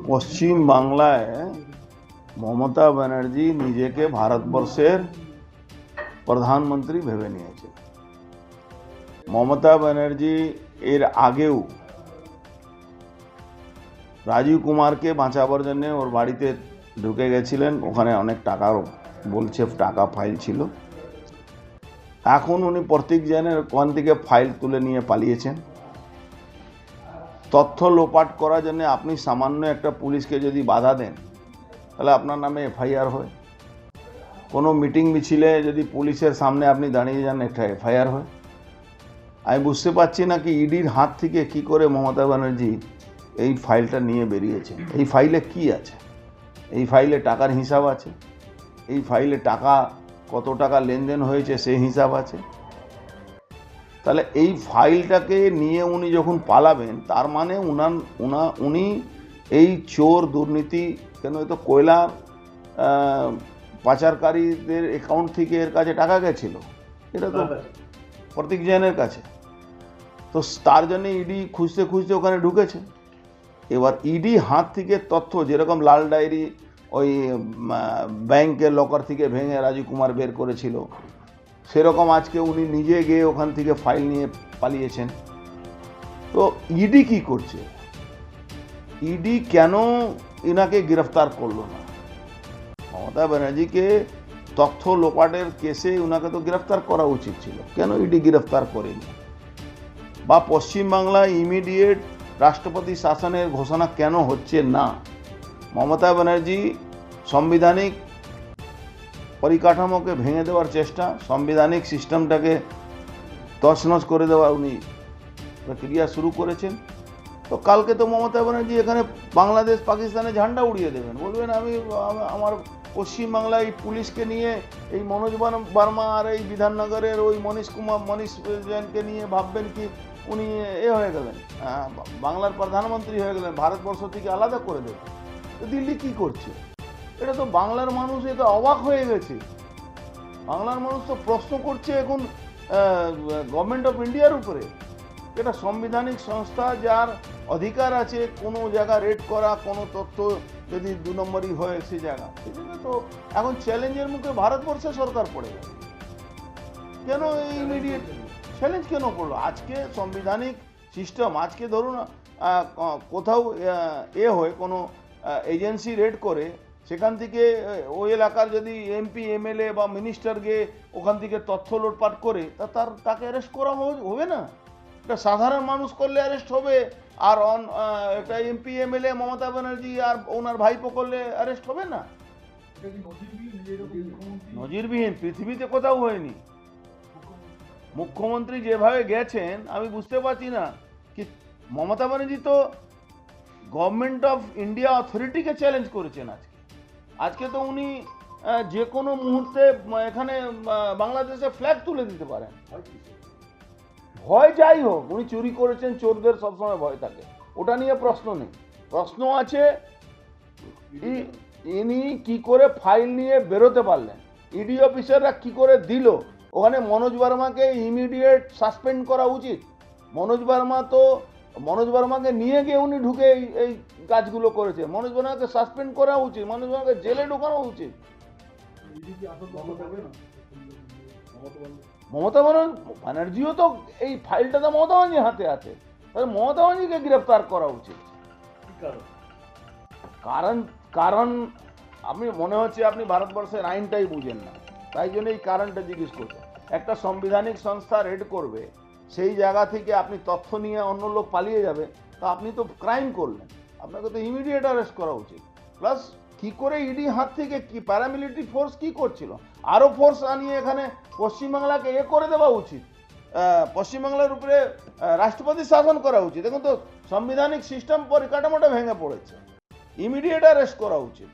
পশ্চিম বাংলায় মমতা ব্যানার্জি নিজেকে ভারতবর্ষের প্রধানমন্ত্রী ভেবে নিয়েছে। মমতা ব্যানার্জি এর আগেও রাজীব কুমারকে বাঁচাবার জন্য ওর বাড়িতে ঢুকে গেছিলেন, ওখানে অনেক টাকার বলছে টাকা ফাইল ছিল। এখন উনি প্রত্যেক জনের ওখান থেকে ফাইল তুলে নিয়ে পালিয়েছেন। তথ্য লোপাট করার জন্য আপনি সামান্য একটা পুলিশকে যদি বাধা দেন তাহলে আপনার নামে এফআইআর হয়। কোনো মিটিং মিছিলে যদি পুলিশের সামনে আপনি দাঁড়িয়ে যান একটা এফআইআর হয়। আমি বুঝতে পারছি না কি ইডির হাত থেকে কি করে মমতা ব্যানার্জি এই ফাইলটা নিয়ে বেরিয়েছে। এই ফাইলে কি আছে? এই ফাইলে টাকার হিসাব আছে, এই ফাইলে টাকা কত টাকা লেনদেন হয়েছে সেই হিসাব আছে। তাহলে এই ফাইলটাকে নিয়ে উনি যখন পালাবেন তার মানে উনি এই চোর দুর্নীতি, কেন তো কয়লা পাচারকারীদের অ্যাকাউন্ট থেকে এর কাছে টাকা গেছিল, এটা তো প্রতীক জৈনের কাছে। তো তার জন্য ইডি খুঁজতে খুঁজতে ওখানে ঢুকেছে। এবার ইডি হাত থেকে তথ্য, যেরকম লাল ডায়েরি ওই ব্যাংকের লকার থেকে ভেঙে রাজীব কুমার বের করেছিল, সেরকম আজকে উনি নিজে গিয়ে ওখান থেকে ফাইল নিয়ে পালিয়েছেন। তো ইডি কি করছে? ইডি কেন ইনাকে গ্রেফতার করলো না? মমতা ব্যানার্জিকে তথ্য লোপাটের কেসে উনাকে তো গ্রেফতার করা উচিত ছিল, কেন ইডি গ্রেফতার করেনি? বা পশ্চিমবাংলায় ইমিডিয়েট রাষ্ট্রপতি শাসনের ঘোষণা কেন হচ্ছে না? মমতা ব্যানার্জি সাংবিধানিক পরিকাঠামোকে ভেঙে দেওয়ার চেষ্টা, সাংবিধানিক সিস্টেমটাকে তছনছ করে দেওয়ার উনি প্রক্রিয়া শুরু করেছেন। তো কালকে তো মমতা ব্যানার্জি এখানে বাংলাদেশ পাকিস্তানের ঝান্ডা উড়িয়ে দেবেন, বলবেন আমি আমার পশ্চিমবাংলায় পুলিশকে নিয়ে এই মনোজ বার্মা আর এই বিধাননগরের ওই মনীষ জৈনকে নিয়ে ভাববেন কি উনি হয়ে গেলেন, বাংলার প্রধানমন্ত্রী হয়ে গেলেন, ভারতবর্ষ থেকে আলাদা করে দেবেন। তো দিল্লি কি করছে? এটা তো বাংলার মানুষ এটা অবাক হয়ে গেছে। বাংলার মানুষ তো প্রশ্ন করছে এখন গভর্নমেন্ট অফ ইন্ডিয়ার উপরে। এটা সাংবিধানিক সংস্থা, যার অধিকার আছে কোনো জায়গা রেড করা, কোনো তথ্য যদি 2 নম্বরই হয় সে জায়গা, তো এখন চ্যালেঞ্জের মুখে ভারতবর্ষে সরকার পড়ে গেল। কেন এই ইমিডিয়েট চ্যালেঞ্জ কেন পড়লো? আজকে সাংবিধানিক সিস্টেম, আজকে ধরুন কোথাও হয় কোনো এজেন্সি রেড করে, সেখান থেকে ওই এলাকার যদি এমপি এমএলএ বা মিনিস্টার গিয়ে ওখান থেকে তথ্য লোটপাট করে তাকে অ্যারেস্ট করা হবে না? এটা সাধারণ মানুষ করলে অ্যারেস্ট হবে, আর একটা এমপি এমএলএ মমতা ব্যানার্জি আর ওনার ভাইপো করলে অ্যারেস্ট হবে না? নজিরবিহীন, পৃথিবীতে কোথাও হয়নি। মুখ্যমন্ত্রী যেভাবে গেছেন আমি বুঝতে পারছি না কি মমতা ব্যানার্জি তো গভর্নমেন্ট অফ ইন্ডিয়া অথরিটিকে চ্যালেঞ্জ করেছেন। আজকে তো উনি যে কোনো মুহূর্তে এখানে বাংলাদেশে ফ্ল্যাগ তুলে দিতে পারেন। ভয় যাই হোক, উনি চুরি করেছেন, চোরদের সবসময় ভয় থাকে, ওটা নিয়ে প্রশ্ন নেই। প্রশ্ন আছে ইনি কি করে ফাইল নিয়ে বেরোতে পারলেন, ইডি অফিসাররা কি করে দিল। ওখানে মনোজ বার্মাকে ইমিডিয়েট সাসপেন্ড করা উচিত। মনোজ বার্মাকে নিয়ে গিয়ে উনি ঢুকে এই কাজগুলো করেছে। মনোজ বার্মাকে সাসপেন্ড করা উচিত, মনোজ বার্মাকে জেলে ঢোকানো উচিত। মমতা ব্যানার্জিও তো এই ফাইলটা তো মমতা ব্যানার্জির হাতে আছে, তাহলে মমতা ব্যানার্জিকে গ্রেফতার করা উচিত। কারণ আপনি মনে হচ্ছে আপনি ভারতবর্ষের আইনটাই বুঝেন না, তাই জন্য এই কারণটা জিজ্ঞেস করছেন। একটা সাংবিধানিক সংস্থা রেড করবে, সেই জায়গা থেকে আপনি তথ্য নিয়ে অন্য লোক পালিয়ে যাবে, তা আপনি তো ক্রাইম করলেন, আপনাকে তো ইমিডিয়েট অ্যারেস্ট করা উচিত। প্লাস কি করে ইডি হাত থেকে কি প্যারামিলিটারি ফোর্স কি করছিল, আরও ফোর্স আনিয়ে এখানে পশ্চিমবাংলাকে করে দেওয়া উচিত, পশ্চিমবাংলার উপরে রাষ্ট্রপতি শাসন করা উচিত। এখন তো সাংবিধানিক সিস্টেম পরিকাঠামোটা ভেঙে পড়েছে, ইমিডিয়েট অ্যারেস্ট করা উচিত।